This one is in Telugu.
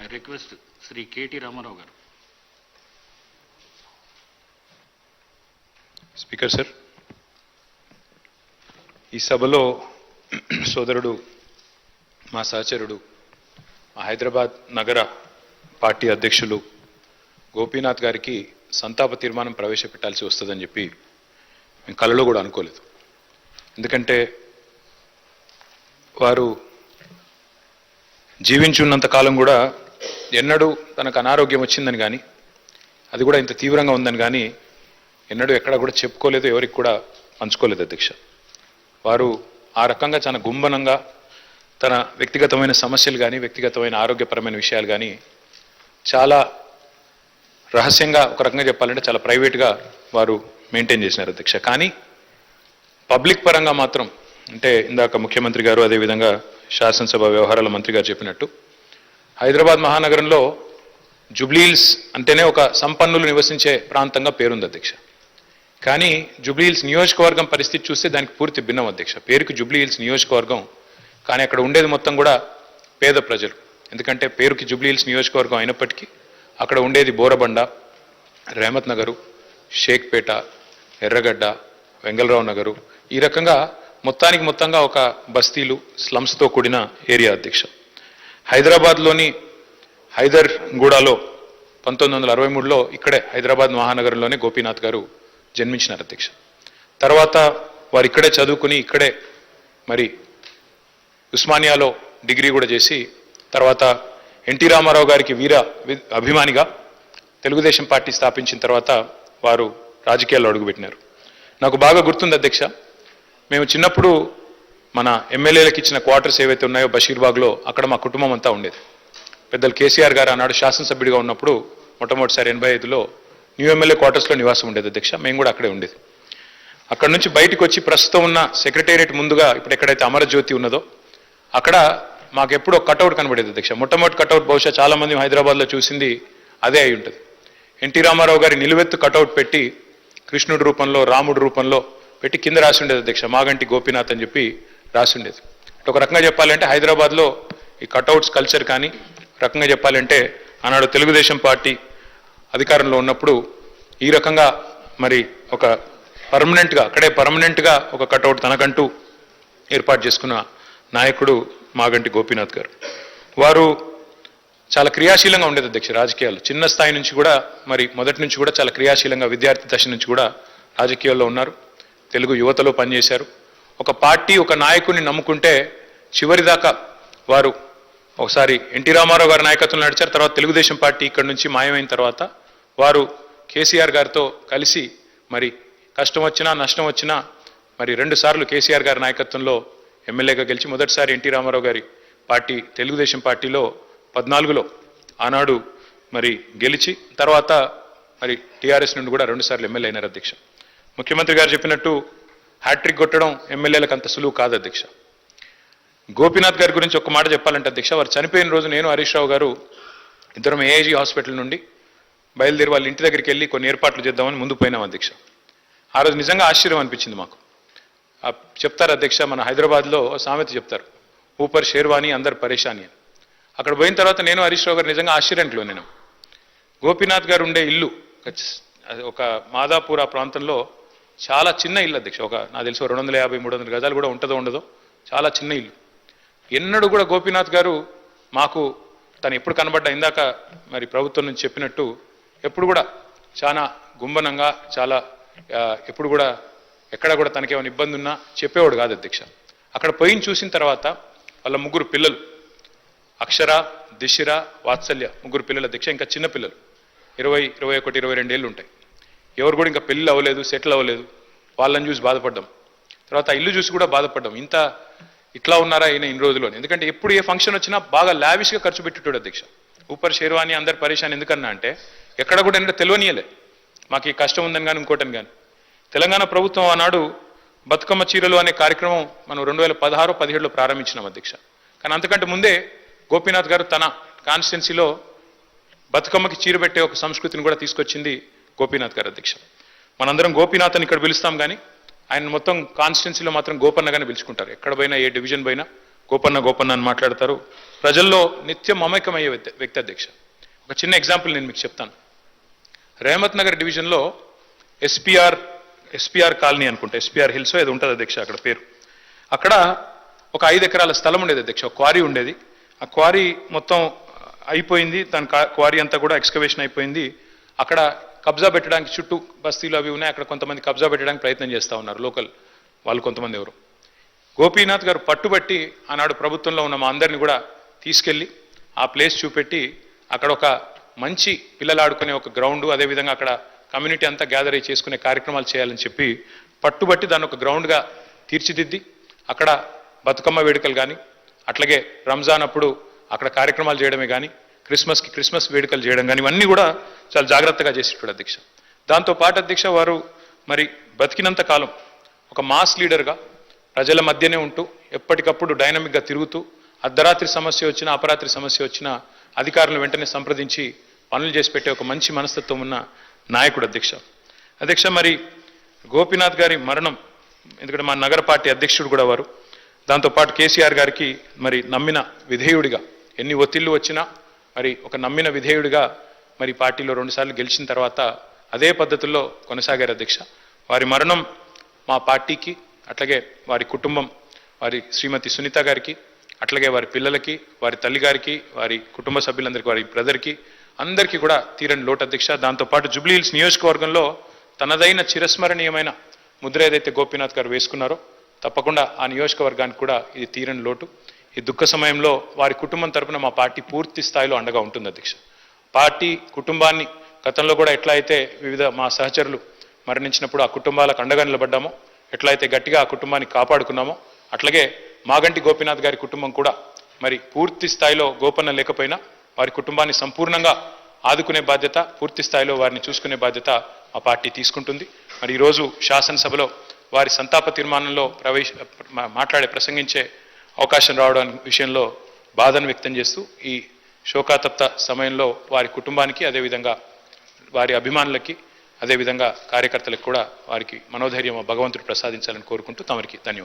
I request Sri K.T. Ramarao garu. Speaker sir, ఈ సభలో సోదరుడు మా సహచరుడు మా హైదరాబాద్ నగర పార్టీ అధ్యక్షులు గోపీనాథ్ గారికి సంతాప తీర్మానం ప్రవేశపెట్టాల్సి వస్తుందని చెప్పి మేము కలలో కూడా అనుకోలేదు. ఎందుకంటే వారు జీవించున్నంత కాలం కూడా ఎన్నడూ తనకు అనారోగ్యం వచ్చిందని కానీ అది కూడా ఇంత తీవ్రంగా ఉందని కానీ ఎన్నడూ ఎక్కడ కూడా చెప్పుకోలేదు, ఎవరికి కూడా పంచుకోలేదు అధ్యక్ష. వారు ఆ రకంగా చాలా గుంభనంగా తన వ్యక్తిగతమైన సమస్యలు కానీ వ్యక్తిగతమైన ఆరోగ్యపరమైన విషయాలు కానీ చాలా రహస్యంగా, ఒక రకంగా చెప్పాలంటే చాలా ప్రైవేట్గా వారు మెయింటైన్ చేసినారు అధ్యక్ష. కానీ పబ్లిక్ పరంగా మాత్రం, అంటే ఇందాక ముఖ్యమంత్రి గారు అదేవిధంగా శాసనసభ వ్యవహారాల మంత్రి గారు చెప్పినట్టు హైదరాబాద్ మహానగరంలో జూబ్లీహిల్స్ అంటేనే ఒక సంపన్నులు నివసించే ప్రాంతంగా పేరుంది అధ్యక్ష. కానీ జూబ్లీహిల్స్ నియోజకవర్గం పరిస్థితి చూస్తే దానికి పూర్తి భిన్నం అధ్యక్ష. పేరుకి జూబ్లీహిల్స్ నియోజకవర్గం, కానీ అక్కడ ఉండేది మొత్తం కూడా పేద ప్రజలు. ఎందుకంటే పేరుకి జూబ్లీహిల్స్ నియోజకవర్గం అయినప్పటికీ అక్కడ ఉండేది బోరబండ, రేమత్ నగరు, షేక్పేట, ఎర్రగడ్డ, వెంగళరావు నగరు, ఈ రకంగా మొత్తంగా ఒక బస్తీలు, స్లమ్స్తో కూడిన ఏరియా అధ్యక్ష. హైదరాబాద్లోని హైదర్గూడలో 1963లో ఇక్కడే హైదరాబాద్ మహానగరంలోనే గోపీనాథ్ గారు జన్మించినారు అధ్యక్ష. తర్వాత వారు ఇక్కడే చదువుకుని ఇక్కడే మరి ఉస్మానియాలో డిగ్రీ కూడా చేసి తర్వాత ఎన్టీ రామారావు గారికి వీర అభిమానిగా తెలుగుదేశం పార్టీ స్థాపించిన తర్వాత వారు రాజకీయాల్లో అడుగుపెట్టినారు. నాకు బాగా గుర్తుంది అధ్యక్ష, మేము చిన్నప్పుడు మన ఎమ్మెల్యేలకు ఇచ్చిన క్వార్టర్స్ ఏవైతే ఉన్నాయో బషీర్బాగ్లో, అక్కడ మా కుటుంబం అంతా ఉండేది. పెద్దలు కేసీఆర్ గారు ఆనాడు శాసనసభ్యుడిగా ఉన్నప్పుడు మొట్టమొదటిసారి 85లో న్యూ ఎమ్మెల్యే క్వార్టర్స్లో నివాసం ఉండేది అధ్యక్ష. మేము కూడా అక్కడే ఉండేది. అక్కడ నుంచి బయటకు వచ్చి ప్రస్తుతం ఉన్న సెక్రటేరియట్ ముందుగా ఇప్పుడు ఎక్కడైతే అమరజ్యోతి ఉన్నదో అక్కడ మాకు ఎప్పుడో కటౌట్ కనబడేది అధ్యక్ష. మొట్టమొదటి కటౌట్ బహుశా చాలామంది హైదరాబాద్లో చూసింది అదే అయి ఉంటుంది. ఎన్టీ రామారావు గారి నిలువెత్తు కటౌట్ పెట్టి కృష్ణుడి రూపంలో, రాముడి రూపంలో పెట్టి కింద రాసి ఉండేది అధ్యక్ష, మాగంటి గోపీనాథ్ అని చెప్పి రాసి ఉండేది. ఒక రకంగా చెప్పాలంటే హైదరాబాద్లో ఈ కటౌట్స్ కల్చర్ కానీ, రకంగా చెప్పాలంటే ఆనాడు తెలుగుదేశం పార్టీ అధికారంలో ఉన్నప్పుడు ఈ రకంగా మరి ఒక పర్మనెంట్గా ఒక కటౌట్ తనకంటూ ఏర్పాటు చేసుకున్న నాయకుడు మాగంటి గోపీనాథ్ గారు. వారు చాలా క్రియాశీలంగా ఉండేది అధ్యక్ష రాజకీయాలు. చిన్న స్థాయి నుంచి కూడా మరి మొదటి నుంచి కూడా చాలా క్రియాశీలంగా విద్యార్థి దశ నుంచి కూడా రాజకీయాల్లో ఉన్నారు. తెలుగు యువతలో పనిచేశారు. ఒక పార్టీ, ఒక నాయకుడిని నమ్ముకుంటే చివరిదాకా వారు ఒకసారి ఎన్టీ రామారావు గారి నాయకత్వంలో నడిచారు. తర్వాత తెలుగుదేశం పార్టీ ఇక్కడ నుంచి మాయమైన తర్వాత వారు కేసీఆర్ గారితో కలిసి మరి కష్టం వచ్చినా నష్టం వచ్చినా మరి 2 సార్లు కేసీఆర్ గారి నాయకత్వంలో ఎమ్మెల్యేగా గెలిచి మొదటిసారి ఎన్టీ రామారావు గారి పార్టీ తెలుగుదేశం పార్టీలో 14లో ఆనాడు మరి గెలిచి తర్వాత మరి టీఆర్ఎస్ నుండి కూడా 2 సార్లు ఎమ్మెల్యే అయినారు అధ్యక్ష. ముఖ్యమంత్రి గారు చెప్పినట్టు హ్యాట్రిక్ కొట్టడం ఎమ్మెల్యేలకు అంత సులువు కాదు అధ్యక్ష. గోపీనాథ్ గారి గురించి ఒక మాట చెప్పాలంటే అధ్యక్ష, వారు చనిపోయిన రోజు నేను హరీష్ రావు గారు ఇద్దరం ఏఐజీ హాస్పిటల్ నుండి బయలుదేరి వాళ్ళ ఇంటి దగ్గరికి వెళ్ళి కొన్ని ఏర్పాట్లు చేద్దామని ముందు పోయినాం అధ్యక్ష. ఆ రోజు నిజంగా ఆశ్చర్యం అనిపించింది మాకు. చెప్తారు అధ్యక్ష, మన హైదరాబాద్లో సామెత చెప్తారు, ఊపర్ షేర్వాణి అందరు పరేషాని అని. అక్కడ పోయిన తర్వాత నేను హరీష్ రావు గారు నిజంగా ఆశ్చర్యంలో నేను గోపీనాథ్ గారు ఉండే ఇల్లు ఒక మాదాపూర్ ఆ ప్రాంతంలో చాలా చిన్న ఇల్లు అధ్యక్ష. నాకు తెలిసి 250-300 గజాలు కూడా ఉంటుందో ఉండదో, చాలా చిన్న ఇల్లు. ఎన్నడూ కూడా గోపీనాథ్ గారు మాకు తను ఎప్పుడు కనబడ్డా ఇందాక మరి ప్రభుత్వం నుంచి చెప్పినట్టు ఎప్పుడు కూడా చాలా గుంభనంగా, చాలా ఎప్పుడు కూడా ఎక్కడ కూడా తనకేమైనా ఇబ్బంది ఉన్నా చెప్పేవాడు కాదు అధ్యక్ష. అక్కడ పోయిన చూసిన తర్వాత వాళ్ళ 3 పిల్లలు, అక్షర, దిశిర, వాత్సల్య, 3 పిల్లలు అధ్యక్ష. ఇంకా చిన్న పిల్లలు 20, 21, 22 ఏళ్ళు ఉంటాయి. ఎవరు కూడా ఇంకా పెళ్ళి అవ్వలేదు, సెటిల్ అవ్వలేదు. వాళ్ళని చూసి బాధపడ్డాం. తర్వాత ఇల్లు చూసి కూడా బాధపడ్డాం, ఇట్లా ఉన్నారా ఈయన ఇన్ని రోజుల్లో. ఎందుకంటే ఎప్పుడు ఏ ఫంక్షన్ వచ్చినా బాగా లావిష్గా ఖర్చు పెట్టేటోడు అధ్యక్ష. ఊపర్ షేర్వాణి అందరు పరేషాన్ ఎందుకన్నా అంటే ఎక్కడ కూడా ఏంటంటే తెలియనియలే మాకు ఈ కష్టం ఉందని కానీ ఇంకోటని కానీ. తెలంగాణ ప్రభుత్వం ఆనాడు బతుకమ్మ చీరలు అనే కార్యక్రమం మనం 2016-17లో ప్రారంభించినాం అధ్యక్ష. కానీ అంతకంటే ముందే గోపీనాథ్ గారు తన కాన్స్టిట్యున్సీలో బతుకమ్మకి చీర పెట్టే ఒక సంస్కృతిని కూడా తీసుకొచ్చింది గోపీనాథ్ గారు అధ్యక్ష. మనందరం గోపీనాథ్ అని ఇక్కడ పిలుస్తాం కానీ ఆయన మొత్తం కాన్స్టిట్యున్సీలో మాత్రం గోపన్నగానే పిలుచుకుంటారు. ఎక్కడ పోయినా, ఏ డివిజన్ పోయినా గోపన్న అని మాట్లాడతారు. ప్రజల్లో నిత్యం మమేకమయ్యే వ్యక్తి అధ్యక్ష. ఒక చిన్న ఎగ్జాంపుల్ నేను మీకు చెప్తాను. రేహమత్ నగర్ డివిజన్లో ఎస్పీఆర్ కాలనీ అనుకుంటా, ఎస్పీఆర్ హిల్స్ ఏదో ఉంటుంది అధ్యక్ష అక్కడ పేరు. అక్కడ ఒక 5 ఎకరాల స్థలం ఉండేది అధ్యక్ష, ఒక క్వారీ ఉండేది. ఆ క్వారీ మొత్తం అయిపోయింది, దాని క్వారీ అంతా కూడా ఎక్స్కవేషన్ అయిపోయింది. అక్కడ కబ్జా పెట్టడానికి చుట్టూ బస్తీలు అవి ఉన్నాయి, అక్కడ కొంతమంది కబ్జా పెట్టడానికి ప్రయత్నం చేస్తూ ఉన్నారు లోకల్ వాళ్ళు కొంతమంది. ఎవరు గోపీనాథ్ గారు పట్టుబట్టి ఆనాడు ప్రభుత్వంలో ఉన్న మా అందరిని కూడా తీసుకెళ్ళి ఆ ప్లేస్ చూపెట్టి అక్కడ ఒక మంచి పిల్లలు ఆడుకునే ఒక గ్రౌండ్, అదేవిధంగా అక్కడ కమ్యూనిటీ అంతా గ్యాదర్ అయ్యి చేసుకునే కార్యక్రమాలు చేయాలని చెప్పి పట్టుబట్టి దాన్ని ఒక గ్రౌండ్గా తీర్చిదిద్ది అక్కడ బతుకమ్మ వేడుకలు కానీ, అట్లాగే రంజాన్ అప్పుడు అక్కడ కార్యక్రమాలు చేయడమే కానీ, క్రిస్మస్ వేడుకలు చేయడం కానీ, ఇవన్నీ కూడా చాలా జాగ్రత్తగా చేసేటాడు అధ్యక్ష. దాంతోపాటు అధ్యక్ష వారు మరి బతికినంత కాలం ఒక మాస్ లీడర్గా ప్రజల మధ్యనే ఉంటూ ఎప్పటికప్పుడు డైనమిక్గా తిరుగుతూ అర్ధరాత్రి సమస్య వచ్చినా అపరాత్రి సమస్య వచ్చినా అధికారులను వెంటనే సంప్రదించి పనులు చేసి పెట్టే ఒక మంచి మనస్తత్వం ఉన్న నాయకుడు అధ్యక్ష. మరి గోపీనాథ్ గారి మరణం, ఎందుకంటే మా నగర పార్టీ అధ్యక్షుడు కూడా వారు, దాంతోపాటు కేసీఆర్ గారికి మరి నమ్మిన విధేయుడిగా ఎన్ని ఒత్తిళ్లు వచ్చినా మరి ఒక నమ్మిన విధేయుడిగా మరి పార్టీలో 2 సార్లు గెలిచిన తర్వాత అదే పద్ధతుల్లో కొనసాగారు అధ్యక్ష. వారి మరణం మా పార్టీకి, అట్లాగే వారి కుటుంబం, వారి శ్రీమతి సునీత గారికి, అట్లాగే వారి పిల్లలకి, వారి తల్లి గారికి, వారి కుటుంబ సభ్యులందరికీ, వారి బ్రదర్కి అందరికీ కూడా తీరని లోటు అధ్యక్ష. దాంతోపాటు జూబ్లీ హిల్స్ నియోజకవర్గంలో తనదైన చిరస్మరణీయమైన ముద్ర ఏదైతే గోపీనాథ్ గారు వేసుకున్నారో తప్పకుండా ఆ నియోజకవర్గానికి కూడా ఇది తీరని లోటు. ఈ దుఃఖ సమయంలో వారి కుటుంబం తరపున మా పార్టీ పూర్తి స్థాయిలో అండగా ఉంటుంది అధ్యక్ష. పార్టీ కుటుంబాన్ని గతంలో కూడా ఎట్లా అయితే వివిధ మా సహచరులు మరణించినప్పుడు ఆ కుటుంబాలకు అండగా నిలబడ్డామో, ఎట్లయితే గట్టిగా ఆ కుటుంబాన్ని కాపాడుకున్నామో, అట్లాగే మాగంటి గోపీనాథ్ గారి కుటుంబం కూడా మరి పూర్తి స్థాయిలో గోపన్న లేకపోయినా వారి కుటుంబాన్ని సంపూర్ణంగా ఆదుకునే బాధ్యత, పూర్తి స్థాయిలో వారిని చూసుకునే బాధ్యత మా పార్టీ తీసుకుంటుంది. మరి ఈరోజు శాసనసభలో వారి సంతాప తీర్మానంలో ప్రసంగించే అవకాశం రావడం విషయంలో బాధను వ్యక్తం చేస్తూ ఈ శోకాతప్త సమయంలో వారి కుటుంబానికి, అదేవిధంగా వారి అభిమానులకి, అదేవిధంగా కార్యకర్తలకు కూడా వారికి మనోధైర్యం భగవంతుడు ప్రసాదించాలని కోరుకుంటూ తమరికి ధన్యవాదాలు.